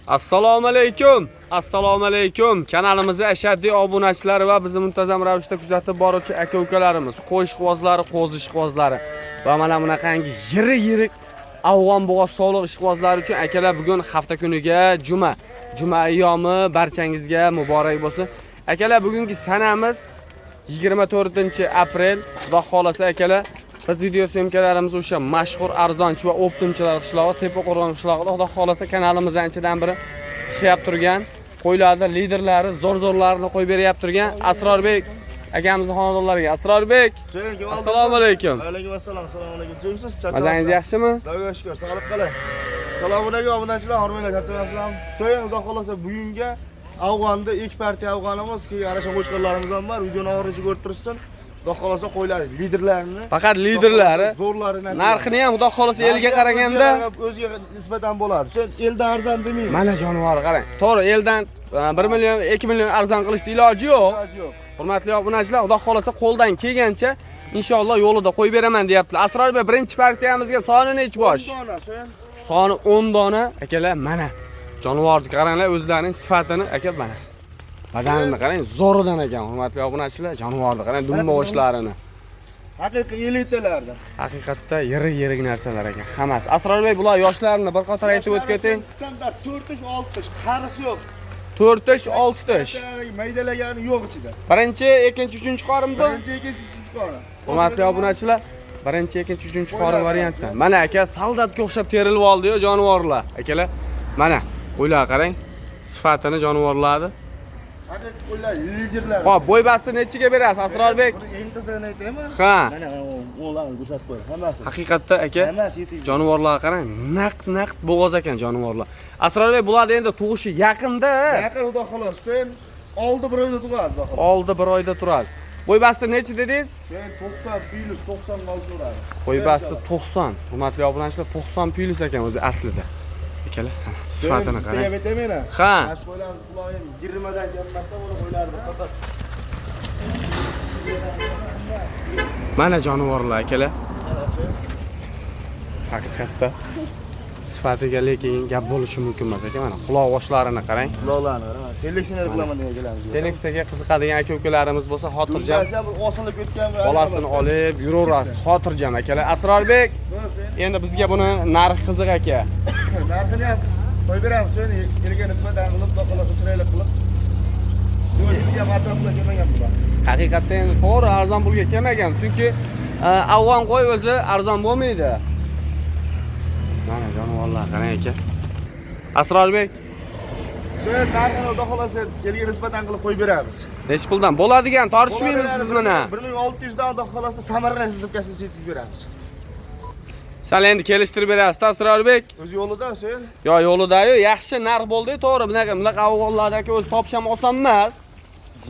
Assalomu alaykum. Assalomu alaykum. Kanalimizga ashaddiy obunachilar va bizni muntazam ravishda kuzatib boruvchi aka-ukalarimiz, qo'shiqvozlari, qo'zi ishqvozlari va mana bunaqangi yirik afg'on bo'g'oz sog'liq ishqvozlari uchun akalar bugun hafta kuniga juma ayyomi barchangizga muborak bo'lsin. Akalar bugungi sanamiz 24-aprel va xolasa akalar biz video syomkalarimiz o'sha mashhur arzonchi va optimchilar qishlog'i, Tepaqo'rg'on qishlog'ida xudo xolasa kanalimizdan anchadan beri chiqib turgan qo'ylarda liderlari, zo'rlarini qo'yib beryapti turgan Asrorbek akamizning xonadonlariga. Asrorbek, assalomu alaykum. Va alaykum assalom. Assalomu alaykum. Kimsiz? Mazangiz yaxshimi? Xudoga shukr. Sog'lik qoling. Assalomu alaykum obunachilar, hurmatli charchamasizlar. So'ying xudo xolasa bugungi Afg'onda ilk partiya Afg'onimiz, keyin yarasha qo'shqonlarimiz ham bor. Videoni oxirigacha ko'rib turibsiz. Xudo xolasa qo'ylar liderlarini, faqat liderlari, zo'rlarini, narxini ham xudo xolasa eliga qaraganda o'ziga nisbatan bo'ladi. Sen eldan arzon demayman. Mana jonivor qarang. To'g'ri, eldan 1 million, 2 million arzon qilishni iloji yo'q. Hurmatli obunachilar, xudo xolasa qo'ldan kelgancha inshaalloh yo'lida qo'yib beraman deyaptilar. Asrorbek birinchi partiyamizga soni nechi bosh? 10 dona, so'yan. Soni 10 dona. Akalar, mana jonivorni qaranglar, o'zlarining sifatini aka mana. Badanini qarang, zo'ridan ekan. Hurmatli obunachilar, jonivorni qarang, dumba boshlarini. Haqiqiy elitalarda. Haqiqatda yirik narsalar ekan. Hammasi. Asrorbek, bular yoshlarini bir qator aytib o'tgating. Standart 4-6, qarisi yo'q. 4-6. Maydalagani yo'q ichida. Birinchi, ikkinchi, uchinchi qorim bu. Birinchi, ikkinchi, uchinchi qorim. Hurmatli obunachilar, birinchi, ikkinchi, uchinchi qorim variantda. Mana aka soldatga o'xshab terilib oldi-yu jonivorlar. Akalar, mana qo'ylar qarang, sifatini jonivorlarni. Haqiqiy qo'ylar liderlar. Xo'p, bo'ybasti nechiga berasiz, Asrorbek? Eng qizig'ini aytaymi? Ha. Mana o'g'illarni ko'rsatib qo'y. Hammasi. Haqiqatda aka, Hammasi yeting. jonivorlar qarang, naqd bo'g'oz ekan jonivorlar. Asrorbek, bularning endi tug'ishi yaqinda. Yaqin xudo xolos, sen oldi bir oyda tug'adi, xudo xolos. Oldi bir oyda turadi. Bo'ybasti nechi dedingiz? Sen 90 plus 90 olib turadi. Bo'ybasti 90. Hurmatli obunachilar, 90 plus ekan o'zi aslida. Akalar, sifatini qarang. Aytaman. Ha. Mana shu qo'ylarimiz quloqni 20 dan kelmasdan buni qo'ylarni faqat. Mana jonivorlar akalar. Haqiqatda sifatiga lekin gap bo'lishi mumkin emas ekan. Mana quloq boshlarini qarang. Quloqlarni qarang. Seleksiyalar qilaman degan kelamiz. Seleksiyaga qiziqadigan aka-ukalarimiz bo'lsa, xotirjam bir osilib ketgan bolasini olib yuraverasiz. Xotirjam akalar. Asrorbek, endi bizga buni narxi qiziq aka. Narxini ham qo'yib beramiz. Sen elga nisbatan qilib, xolos chiroyli qilib. O'zingizga arzon pulga kelmagan bular. Haqiqatda endi to'g'ri arzon pulga kelmagan, chunki afg'on qo'y o'zi arzon bo'lmaydi. Mana jonivorlar qarang aka. Asrorbek, sen narxini xudo xolos elga nisbatan qilib qo'yib beramiz. nech puldan bo'ladigan tortishmaymiz siz bilan. 1600 dan xudo xolos samarali sumkasini yetkazib beramiz. Sen endi kelishtirib berasiz, Asrorbek. O'z yo'lidan sen. Yo, yo'lida-yu, yaxshi narx bo'ldi, to'g'ri. Bunaqa afg'onlardagi o'zi topish ham oson emas.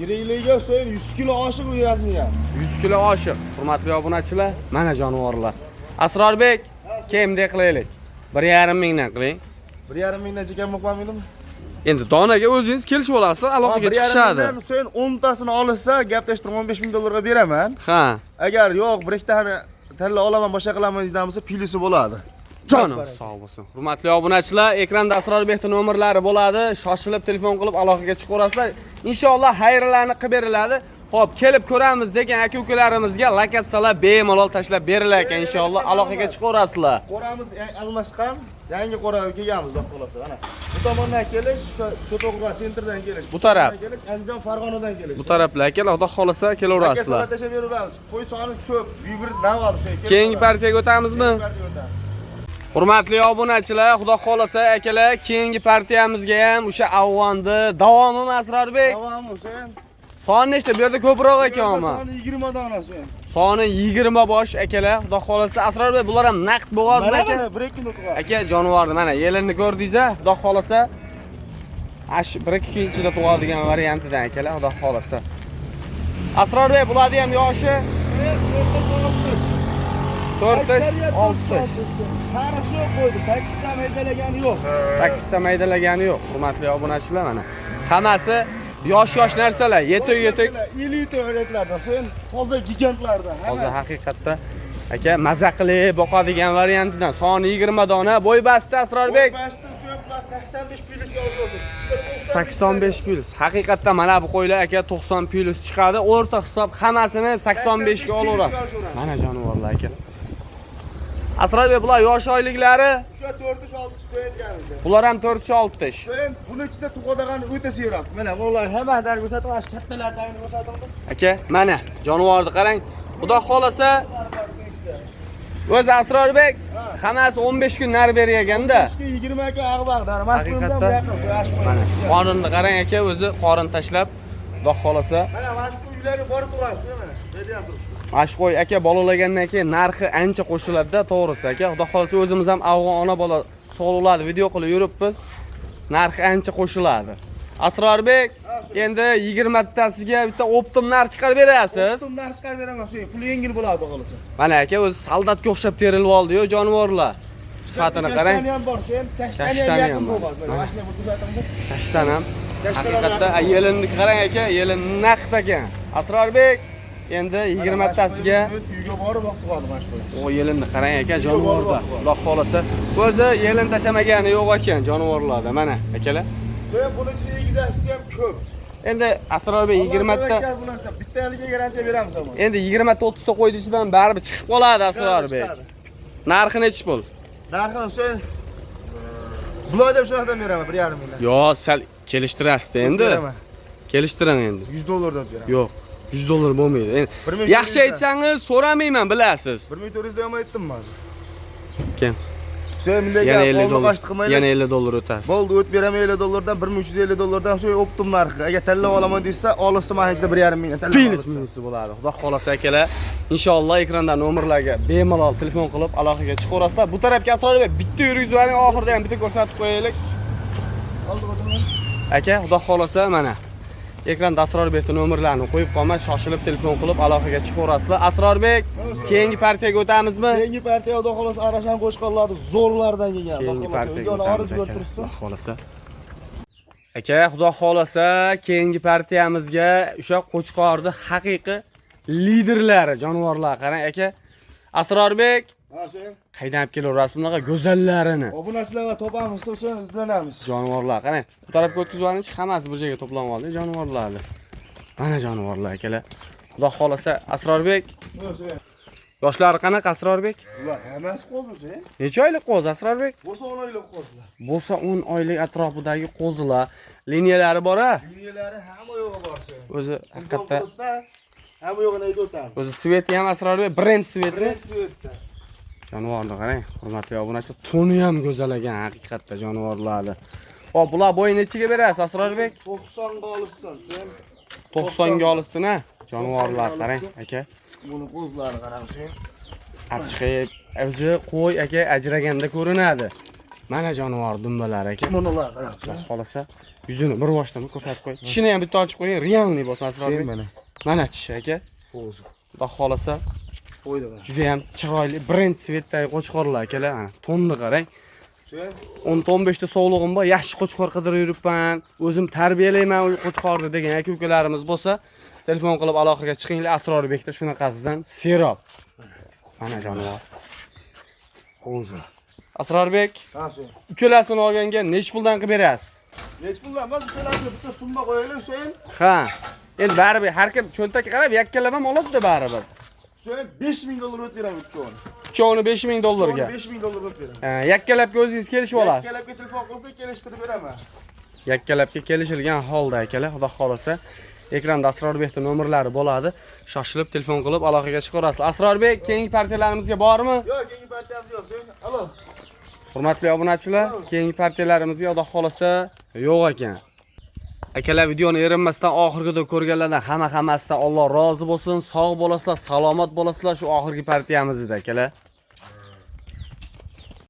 Yirikligiga sen 100 kilo oshiq uyazni ham. 100 kilo oshiq. Hurmatli obunachilar, mana jonivorlar. Asrorbek, kimdek qilaylik? 1,5 mingdan qiling. 1,5 mingdan chekam bo'lmaydimi? Endi donaga o'zingiz kelishib olasiz, aloqaga chiqishadi. Sen 10 tasini olsa, gaplashtirib 15 ming dollarga beraman. Ha. Agar yo'q, bir ikki tani tanla olaman, boshqa qilaman degan bo'lsa, plyusi bo'ladi. Jonim sog' bo'lsin. Hurmatli obunachilar, ekranda Asrorbekning nomerlari bo'ladi. Shoshilib telefon qilib aloqaga chiqaverasizlar. Inshaalloh xayrlarni qilib beriladi. Xo'p, kelib ko'ramiz degan aka-ukalarimizga lokatsiyalar bemalol tashlab berilar ekan. Inshaalloh aloqaga chiqaverasizlar. Qoramiz almashgan, yangi qora kelganmiz, xudo xolasa. Mana bu tomondan kelish, Tepaqo'rg'on sentrdan kelish. Bu taraf. Andijon, Farg'onadan kelish. Bu taraflar akalar, xudo xolasa kelaverasizlar. Lokatsiyalar tashlab beraveramiz. Qo'y soni ko'p, bir navab sen. Keyingi partiyaga o'tamizmi? Hurmatli obunachilar, xudo xolasa akalar, keyingi partiyamizga ham o'sha afg'onni davomimi Asrorbek? Davomi sen. Soni nechta? Bu yerda ko'proq ekan ama. Soni 20 dona sen. Soni 20 bosh akalar. Xudo xolasa Asrorbek, bular ham naqd bo'g'ozmi aka? Mana 1-2 kun o'tgan. Aka, jonivorni mana yelinni ko'rdingiz-a? Xudo xolasa 1-2 kun ichida tug'adigan variantidan akalar, xudo xolasa. Asrorbek, bularning ham yoshi 4-6. Qarisi yo'q qo'ydi, 8 ta maydalagani yo'q. 8 ta maydalagani yo'q, hurmatli obunachilar mana. Hammasi yosh narsalar, yetuk. Elita o'raklardan, sen toza gigantlardan. Hozir haqiqatda aka maza qilib boqadigan variantidan soni 20 dona bo'y basti Asrorbek. Bo'y basti, suyak 85 plyusga olishadi. 85 plus. Haqiqatda mana bu qo'ylar aka 90 plus chiqadi. O'rta hisob hammasini 85 ga olaveradi. Mana jonivorlar aka. Asrarbek bular yosh oyliklari. Shu 4-6 so'yilganmiz. Bular ham 4-6 ish. So'yim buni ichida tug'adigan o'ta seroq. Mana ular hammadan ko'rsatib, kattalardan ko'rsatdim. Aka, mana jonivorni qarang. Xudo xolasa o'zi Asrorbek hammasi 15 kun nar berganda. 20 aka ag'baqdan. Mashhurdan yaqin. Mana qorinni qarang aka, o'zi qorin tashlab, Xudo xolasa. Mana mashhur uylari borib turasiz, mana. Berayam turib. Mashqo'y aka bolalagandan keyin narxi ancha qo'shiladi-da, to'g'risi aka. Xudo xolasa o'zimiz ham afg'on ona bola sog'liqlarni video qilib yuribmiz. Narxi ancha qo'shiladi. Asrorbek, endi 20 tasiga bitta optim nar chiqarib berasiz. Optim nar chiqarib beraman, pul yengil bo'ladi xolos. Mana aka o'zi soldatga o'xshab terilib oldi-yu jonivorlar. Sifatini qarang. Tashtani ham bor, sen tashtani ham yaqin bo'ladi. Mana mashina bu kuzatamiz. Tashdan ham. Haqiqatda yelinni qarang aka, yelin naqd ekan. Asrorbek endi 20 tasiga uyga borib vaqtib mana shu. O yelinni qarang aka jonivorlar. Xudo xolasa o'zi yelin tashamagani yo'q ekan jonivorlarda. Mana akalar. Sen buni ichiga egizasiz ham ko'p. Endi Asrorbek 20 ta bittaligiga garantiya beramiz ama. endi 20 ta 30 ta qo'ydi ichidan baribir chiqib qoladi Asrorbek. Narxi nechi pul? Narxini sen buloy deb shunaqadan beraman 1,5 million. Yo, sal kelishtirasiz endi. Kelishtiring endi. $100 beraman. Yo'q. $100 bo'lmaydi. Endi yaxshi aytsangiz so'ramayman, bilasiz. 1400 ham aytdim hozir. Kim? Sen bunday Yana $50 Yana $50 o'tasiz. Bo'ldi, o'tib beraman $50 dan $1350 shu optim narxi. Agar tanlab olaman desa, olsa mana ichida 1,5 million tanlab Plus minusi bo'ladi. Xudo xolasa akalar, inshaalloh ekranda nomerlarga bemalol telefon qilib aloqaga chiqaverasizlar. Bu tarafga Asrorbek bitta yurgizvaring, oxirida ham bitta ko'rsatib qo'yaylik. Aka, xudo xolasa mana ekranda Asrorbekning nomerlarini qo'yib qolmay, shoshilib telefon qilib aloqaga chiqaverasizlar. Asrorbek, keyingi partiyaga o'tamizmi? Keyingi partiya xudo xolasa Arashan qo'shqonlarni zo'rlardan kelgan. Keyingi partiyaga o'tamiz. o'tamiz aka. Xudo xolasa. Aka, xudo xolasa keyingi partiyamizga o'sha Qo'chqorni haqiqiy liderlari, jonivorlar qarang aka. Asrorbek, ha sen qaydan olib kelaverasiz bunaqa go'zallarini? Obunachilarga topamiz, so'ng izlanamiz. Jonivorlar qarang. Bu tarafga o'tkazib hammasi bir joyga to'planib oldi jonivorlarni. Mana jonivorlar akalar. Xudo xolasa Asrorbek. Yoshlari qanaqa Asrorbek? Ular hammasi qo'zilar. Necha oylik qo'z Asrorbek? Bo'lsa 10 oylik qo'zilar. Bo'lsa 10 oylik atrofidagi qo'zilar, liniyalari bor-a? Liniyalari hamma yo'g'i bor sen. O'zi haqiqatda hamma yo'g'ini aytib o'tamiz. o'zi sveti ham Asrorbek, brend sveti. Brend svetda. Jonivorni qarang, hurmatli obunachilar, toni ham go'zalagan haqiqatda jonivorlarni. Hop, bular bo'yi nechiga berasiz Asrorbek? 90 ga olishsin sen. 90 ga olishsin ha. Jonivorlar qarang aka. Buni qo'zlarini qarang sen. Achchiqib, o'zi qo'y aka ajraganda ko'rinadi. Mana jonivor dumbalar aka. Bunalar qarang. Xolasa yuzini bir boshdan ko'rsatib qo'y. Tishini ham bitta ochib qo'ying, realniy bo'lsin Asrorbek. Mana. Mana tishi aka. Qo'zi. Xudo xolasa Qo'ydi. juda ham chiroyli brend svetdagi qo'chqorlar akalar. Mana tonni qarang. Sen 10-15 ta sog'lig'im bor, yaxshi qo'chqor qidirib yuribman. O'zim tarbiyalayman u qo'chqorni degan aka-ukalarimiz bo'lsa, telefon qilib aloqaga chiqinglar. Asrorbekda shunaqasidan serob. Mana jonivor. qo'zi. Asrorbek, Ha sen. ukalasini olganga nech puldan qilib berasiz? Nech puldan emas, ukalarga bitta summa qo'yaylik sen. Ha. Endi baribir har kim cho'ntakka qarab yakkalab ham oladi-da baribir. Sen $5000 o'tib beraman uchovini. Uchovini $5000 ga. $5000 o'tib beraman. Ha, yakkalabga o'zingiz kelishib olasiz. Yakkalabga telefon qilsa kelishtirib beraman. Yakkalabga kelishilgan holda akalar, xudo xolasa ekranda Asrorbekning nomerlari bo'ladi. Shoshilib telefon qilib aloqaga chiqarasiz. Asrorbek, keyingi partiyalarimizga bormi? Yo'q, keyingi partiyamiz yo'q. Sen, alo. Hurmatli obunachilar, keyingi partiyalarimizga xudo xolasa yo'q ekan. Akalar, videoni erinmasdan oxirgida ko'rganlardan hammasidan Alloh rozi bo'lsin, sog' bo'lasizlar, salomat bo'lasizlar shu oxirgi partiyamizda akalar.